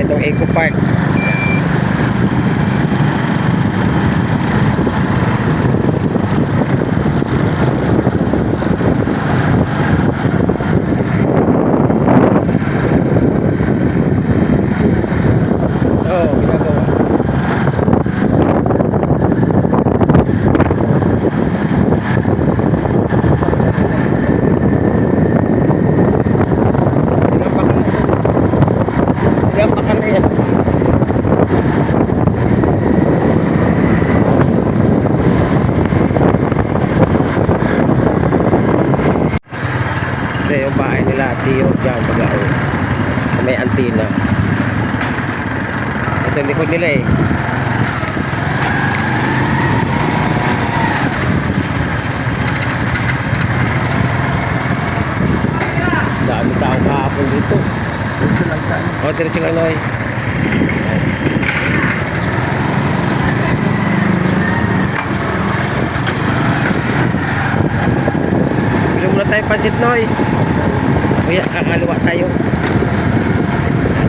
itong Eco Park. Ito yung bahay nila Tiyo dyan, Bagao, sa may antina. Ito yung likod nila eh. Dami taong kahapon dito. O, diretso lang Noy. Bili muna tayo pansit Noy. Kuya, kakaliwa tayo.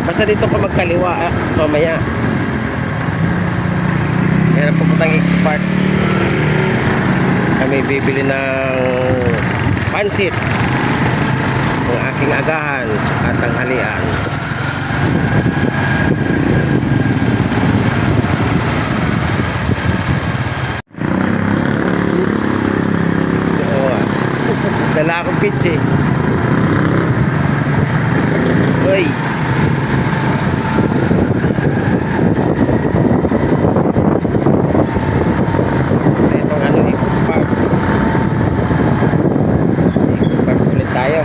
Basta dito ka magkaliwa mamaya. Kaya pupuntang Eco Park. Kami bibili ng pansit, ang aking agahan at tanghalian. Dala akong pizza eh. Uy. Itong ano, Eco Park. Eco Park ulit tayo.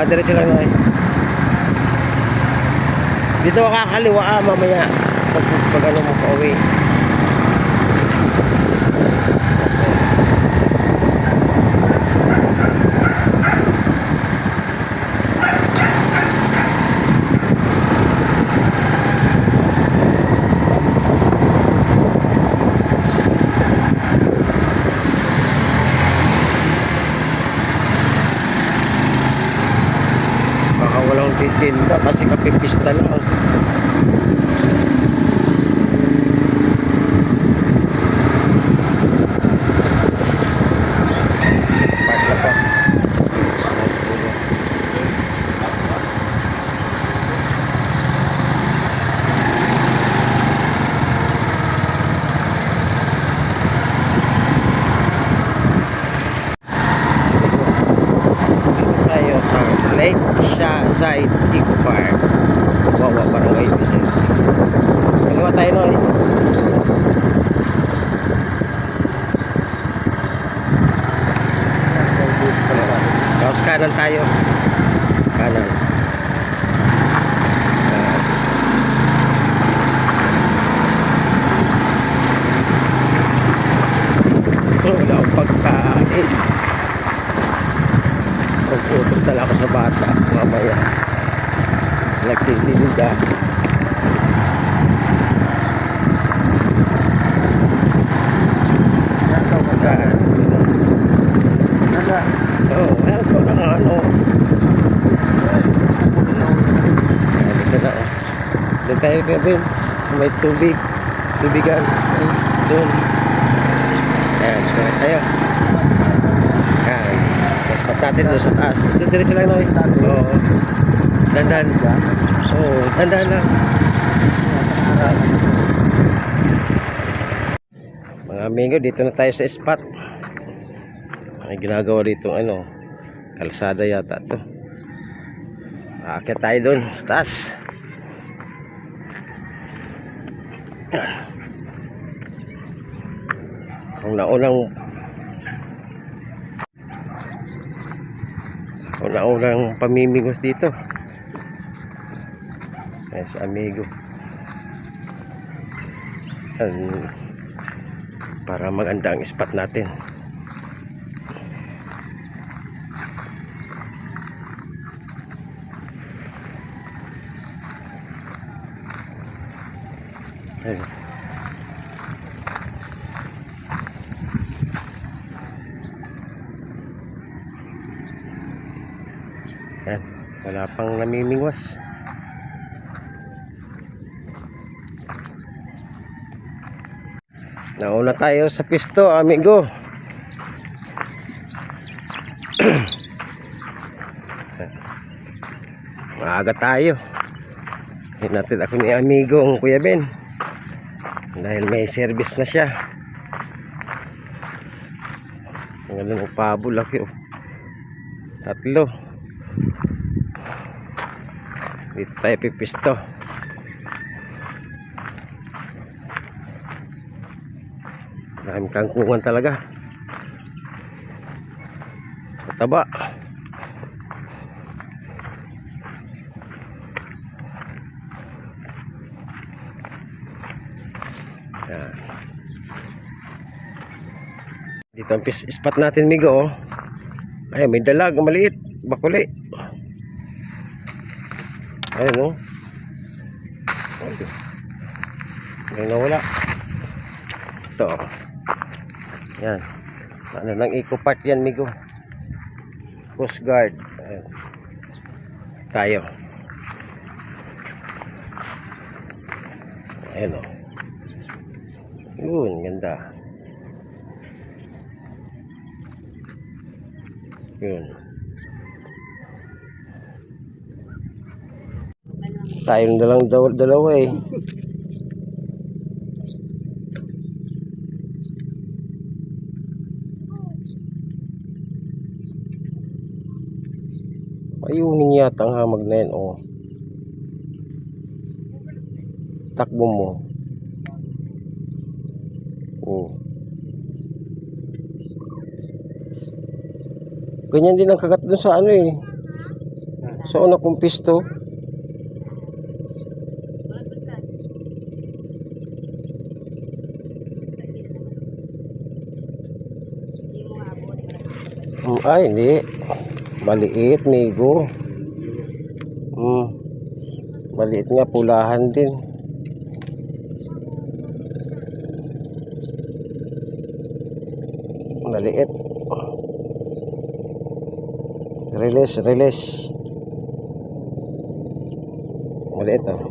Diretso lang Noy. Dito ka kakaliwa mamaya pag ano mo pa uwi. Walang titinda kasi kapipista lang. Park na pa. Tayo sa Lake Side Eco Park. Wawa Barangay Vicente. Kaliwa tayo Noy. Tapos kanan tayo. Kanan. Wala akong pagkain. Pag-utos na lang ako sa bata mamaya. Nagtindi siya. Oo, ayan ko na ano. Dito na. Doon tayo gawin. May tubig. Tubigan. Doon. Ayan, doon tayo. Ayan. Pat natin doon sa taas. Doon diretso lang Noy. Oo. Dandan. Oo, dandan lang. Mga amigo, dito na tayo sa spot. May ginagawa dito ano, kalsada yata to. Aakyat tayo doon sa taas. Ang naunang pamimigos dito. Ayan si amigo. Para maganda ang spot natin. Ayun. Yan. Wala pang namimingwas. Nauna tayo sa pisto, amigo. Maaga tayo. Hinatid ako ni amigo ang Kuya Ben. Dahil may service na siya. Ngayon ang pabo laki oh. 3. Dito tayo pipisto. Maraming kangkungan talaga. Mataba. Yan. Dito ang spot natin, migo. Ay, may dalag maliit, bakuli. Ayun, oh. May nawala. Ito. Yan. Ano nang eco park yan, migo. Coast Guard. Ayun. Tayo. Ayun, oh. Yun, ganda. Yun. Tayong dalawa eh. Ayungin yata ang hamag na yan, oh. Takbo mo. Oh. Ganyan din ang kagat dun sa ano eh. Sa una kong pisto. Ay, hindi. Maliit, migo. Maliit nga, pulahan din. Maliit. Release. Maliit, oh.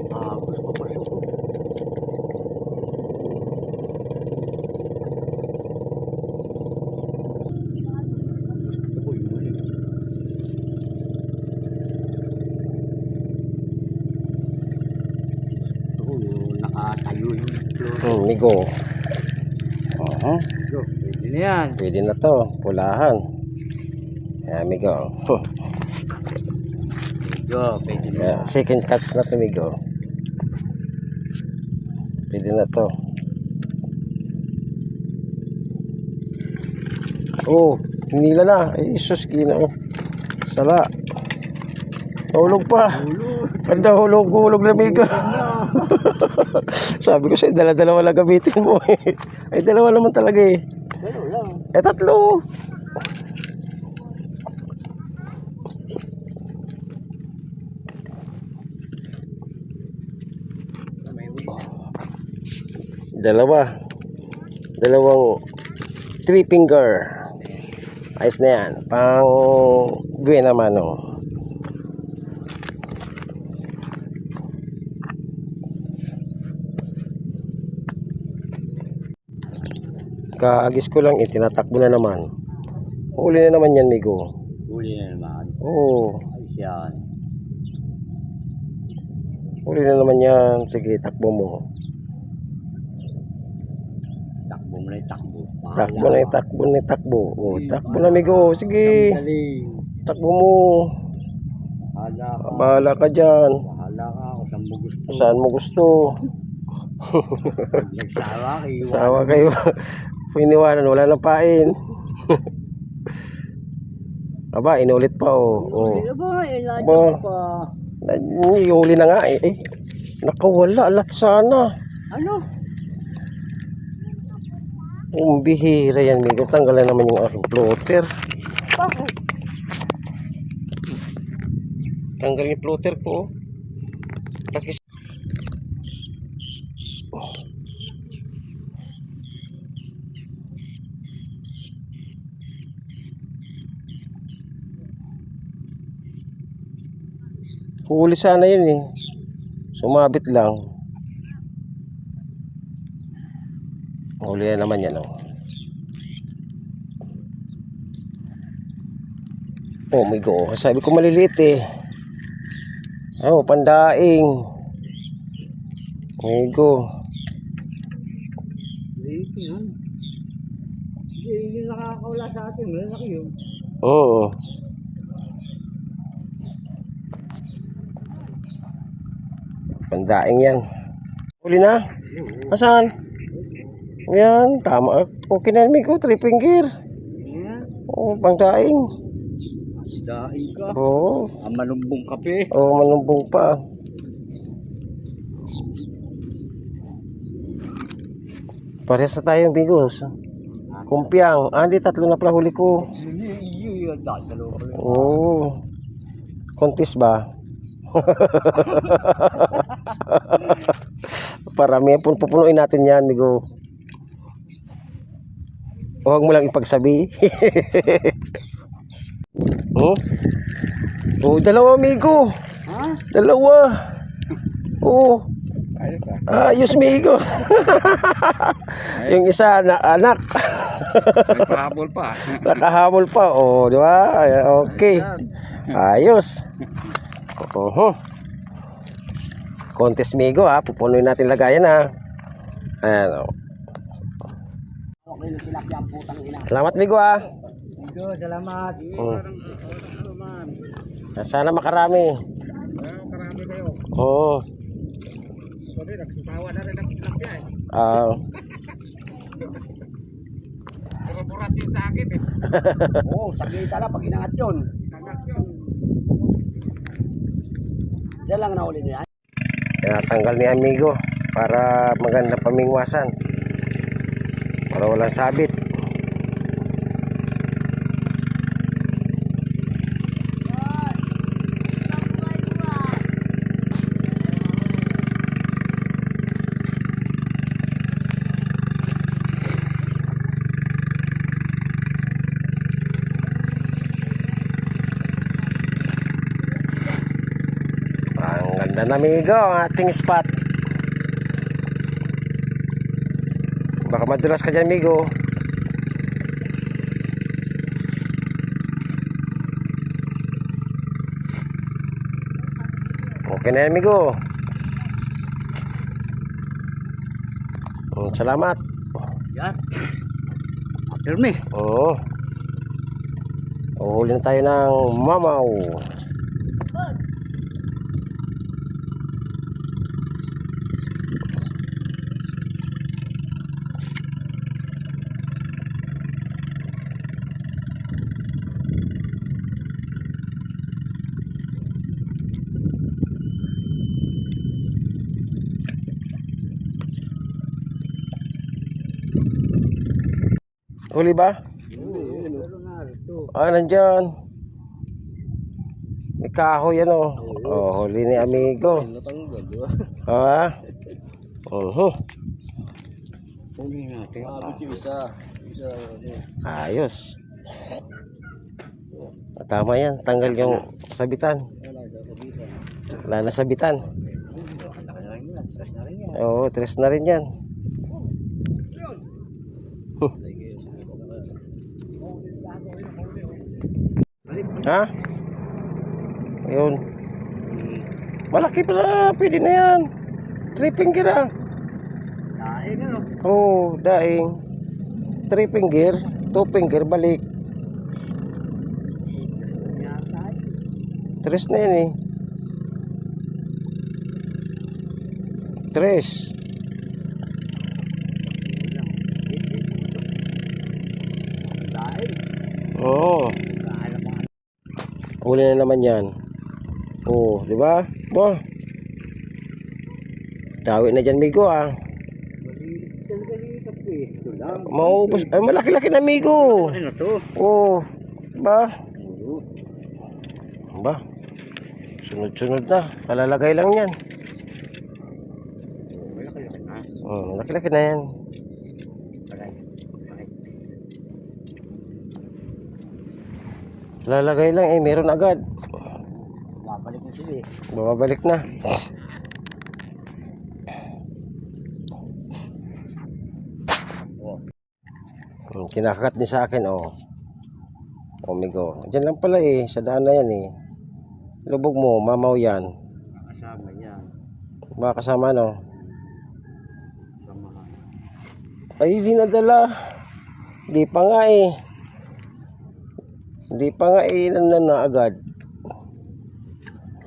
Nakatayo yung Migo. pwede na yan. Pwede na to, pulahan. Ayan, migo. Pwede na. Second catch na to, migo. Pwede na to. Oh, hinila na. Ay, isus, gina. Sala. Hulog pa. Ganda, hulog na, migo. Sabi ko sa'yo, dala-dalawa lang gamitin mo eh. Ay, dalawa naman talaga eh. Eh, 3. Dalawang 3 finger. Ayos na yan. Pang buena mano. Kaagis ko lang, tinatakbo na naman. Huli na naman yan, migo. Huli na naman. Oo. Ayos yan. Huli na naman yan. Sige, takbo mo. Takbo mo na yung takbo. Takbo. Oh, takbo na, migo. Sige. Takbo mo. Bahala ka dyan. Bahala ka kung saan mo gusto. Saan mo gusto. Nagsawa kayo. Sawa kayo. Iniwanan, wala nang pain. Aba, inulit pa oh. Huli na nga eh. Nakawala, laksana. Ano? Bihira yan, migo. Tanggalan naman yung aking floater. Bakit? Tanggal yung floater ko. Laki. Huli sana yun eh. Sumabit lang. Huli na naman yan oh. Oh my God. Sabi ko maliliit eh. Oh, pandaing. Oh my God. Late yun. Hindi yung nakakawala sa atin. Malaki yun. Oo. Pandaing yan. Huli na? Asan? Yan, tama. Okay na namin ko, 3 finger. Yeah. Oo, pandaing. Daing ka. Oo. Ang malumbong kape. Oo, manumbong pa. Parehas na tayong bigos. Kumpiang. Ah, di 3 na pala huli ko. Yun. Dalawa ko lang. Oo. Kontis ba? Parami yan. Pupunuin natin yan, migo. Huwag mo lang ipagsabi. Oh? Oh, dalawa, migo. Ha? Dalawa. Oh. Ayos ah. Ayos, migo. Yung isa na anak. Pahabol pa. Nakahabol pa. Oh, di ba? Okay. Ayos. Contest migo ha. Pupunuin natin lagayan ha. Ayan. Oh. Okay, tilapia ang putang ina. Salamat migo ha. Ito, salamat. Sana makarami. Karami kayo. Oo. Sorry, nagsasawa na rin ang tilapia eh. Burat din sa akin eh. Oo, sagita lang pag inangat yun. Inangat yun. Diyan lang nahuli niya. Tinatanggal ni amigo para maganda pamingwasan. Para walang sabit. Ang ganda na amigo ang ating spot. Baka madulas ka dyan amigo. Okay na yan amigo. Salamat. Yan. After me. Oo. Uhuli na tayo ng mamaw. Huli ba? Ah, nandyan. May kahoy yan oh. Oh, huli ni amigo. Ah. Huli natin. Isa. Ayos. Tama yan. Tanggal yung sabitan. Wala na sabitan. Oo, 3 na rin yan. Ha? Ayun. Malaki pala. Pwede na yan. 3 finger ah. Daing ano? Oo, daing. 3 finger. 2 finger balik. 3 na yan eh. 3. Oo. Huli na naman yan. Oo, di ba? Bo. Dawi na dyan, migo ah. Maubos. Ay, malaki-laki na, migo. Ano to? Oo. Ba? Ba? Sunod-sunod na. Palalagay lang yan. Laki-laki na yan. Lalagay lang eh, meron agad. Babalik mo Sige. Bumabalik na. Kinakakat din sa akin, oh. Omigo. Diyan lang pala eh, sa daan na yan eh. Lubog mo, mamaw yan. Kasama yan. Baka kasama, no? Samahan. Ay, di nadala. Di pa nga eh. Di pa nga eh, na agad.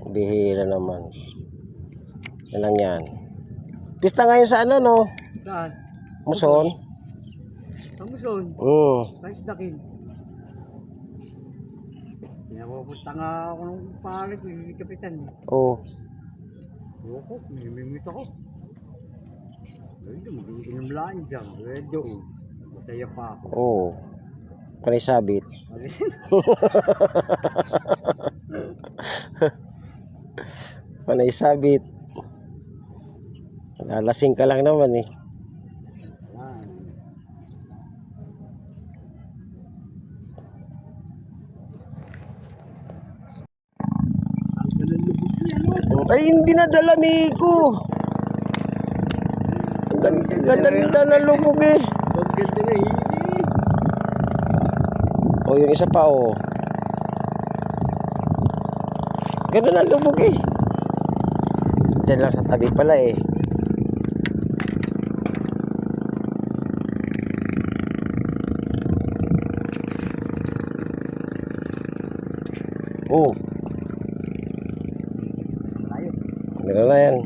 Bihira naman. Yan lang yan. Pista ngayon sa ano, no? Saan? Muson. Ang muson. Kahit dakin. Pinapupunta nga ako ng palit, yung kapitan. Oo. Loko, mimimit ako. Ay, magiginom lang dyan. Medyo, masaya pa ako. Oo. Kanay sabit. Kanay sabit. Lalasing ka lang naman eh. Ay, hindi na dala, Miko. Ganda na lubog eh. Pagkanda na hindi. O, yung isa pa, oh. Ganda na lubog eh. Diyan lang sa tabi pala eh. Oh. Meron na yan.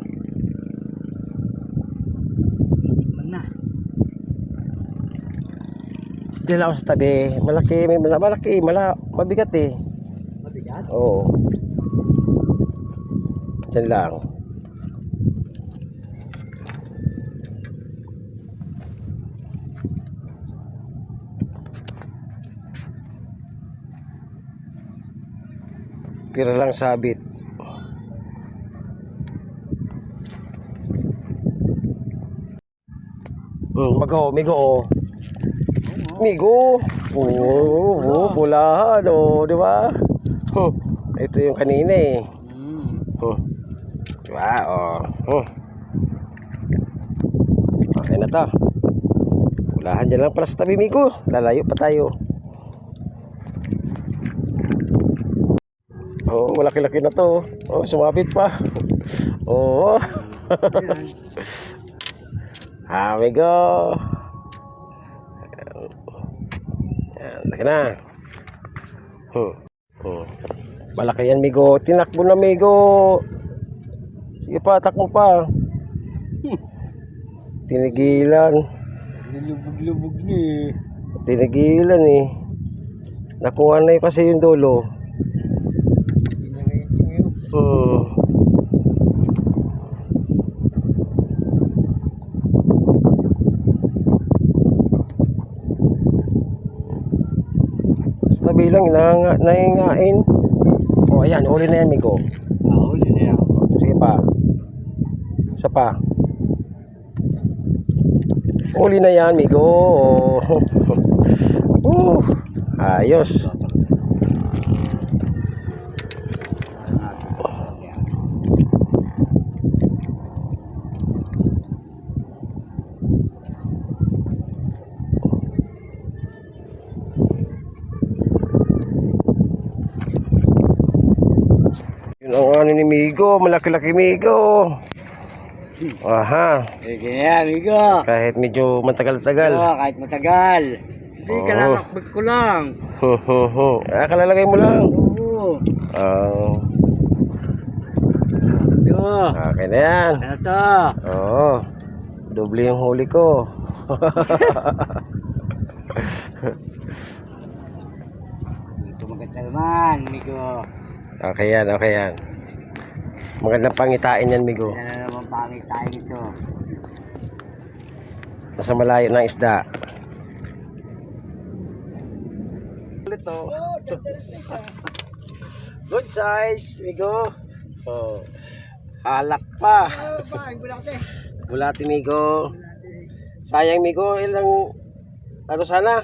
Diyan lang ako sa tabi. Malaki, mabigat eh. Mabigat? Oo. Diyan lang. Pira lang sabit. Migo, oh. Migo. Oo, bulahan, oh, di ba? Ito yung kanina eh. Di ba? Oh. Okay na to. Bulahan dyan lang pala sa tabi, Migo. Lalayo pa tayo. Oh, malaki-laki na to. Oh, sumabit pa. Oh. Migo. Laki na. Malaki yan, Migo. Tinakbo na, Migo. Sige pa, takbo pa. Tinigilan. Lubog-lubog niya eh. Tinigilan eh. Nakuha na yun kasi yung dulo. Tabi lang, nahingain. O, ayan, uli na yan, Migo. Uli na yan. Sige pa. Isa pa. Uli na yan, Migo. Ayos. Yun ang ano ni Migo, malaki-laki Migo. Aha. Sige yan, amigo. Kahit medyo matagal-tagal. Oo, kahit matagal. Hindi ka lang, akbos ko lang. Kalalagay mo lang. Oo. Ito. Okay na yan. Ano to? Oo. Doble yung huli ko. Ito maganda naman, amigo. Okay yan, okay yan. Magandang pangitain yan, Migo. Ano na naman pangit tayo ito. Nasa malayo ng isda. Ito. Good size, Migo. Oh. Alak pa. Bulati, Migo. Sayang, Migo. Ilang ano sana?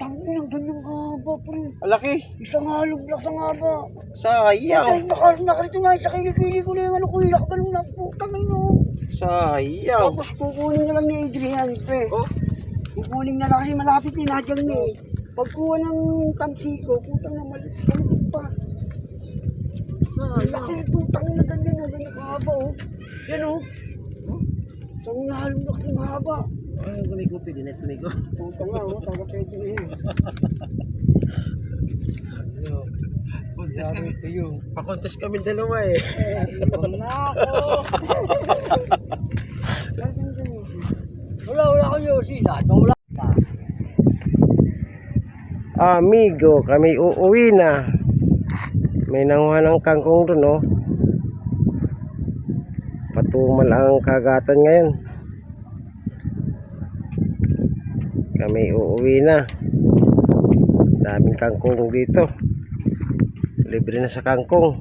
Tangin ang ganyang haba, pre. Laki. Isang halog lang sa haba. Sayang. Ay, nakarito nga sa kilikili ko na yung ano ko, ilak ka nung nakputang ino. Sayang. Tapos kukunin na lang ni Adrian, pre. Oh. Kukunin na lang kasi malapit din, nadyang ni. Pagkuha ng tamsiko, putang na malitik pa. Laki, putang na ganyan, oh, ganyan kahaba, oh. Yan, oh. Isang halog lang sa haba. Ay, gumigo, pwede na gumigo. Putang nga, oh, taga pwede na yun. Pakontes kami dalawa eh. Ibang na ako. Wala ko Yossi. Wala. Amigo, kami uuwi na. May nanguha ng kangkong dun, oh. Patumal ang kagatan ngayon. Kami uuwi na. Daming kangkong dito. Libre na sa kangkong.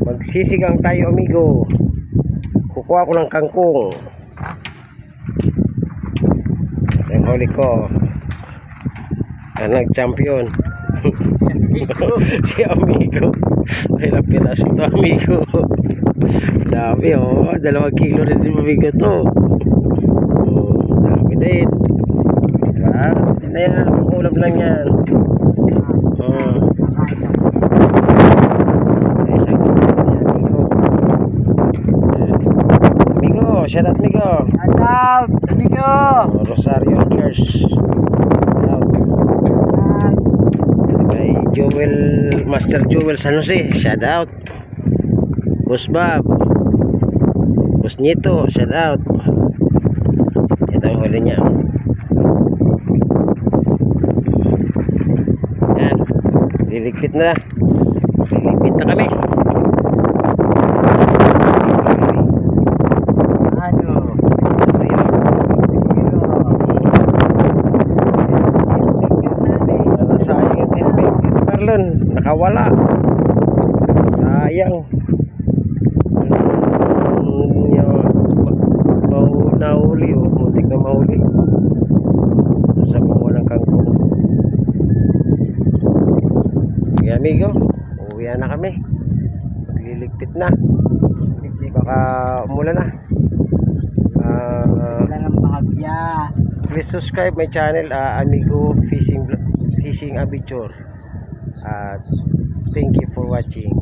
Magsisigang tayo, amigo. Kukuha ko ng kangkong. Ang huli ko. Ang nag-champion. Si amigo. Ay, ilang piraso to, amigo. Dami, oh. 2 kilo rin din, amigo, to. Oh, dami din. Diba? Hindi na yan. Ulam lang yan. Oh. Ay, isang si amigo. Amigo, shout out, amigo. Shout out, amigo. Oh, Rosario Anglers. Shout out. Kay Joel, Master Joel San Jose, shout out. Boss Bob, Boss Nito, shout out. Ito ang huli niya. Yan, liligpit na. Liligpit na kami. Ano? So, yun. Sayang yung tinipin kay Marlon, nakawala. Sayang. Nahuli, oh. Muntik na mahuli. Sa mga ng kangkong. Okay, amigo, uwi na kami. Magliligpit na. Baka umulan na. Wala ng bahagya. Please subscribe my channel, Amigo Fishing Adventure. Thank you for watching.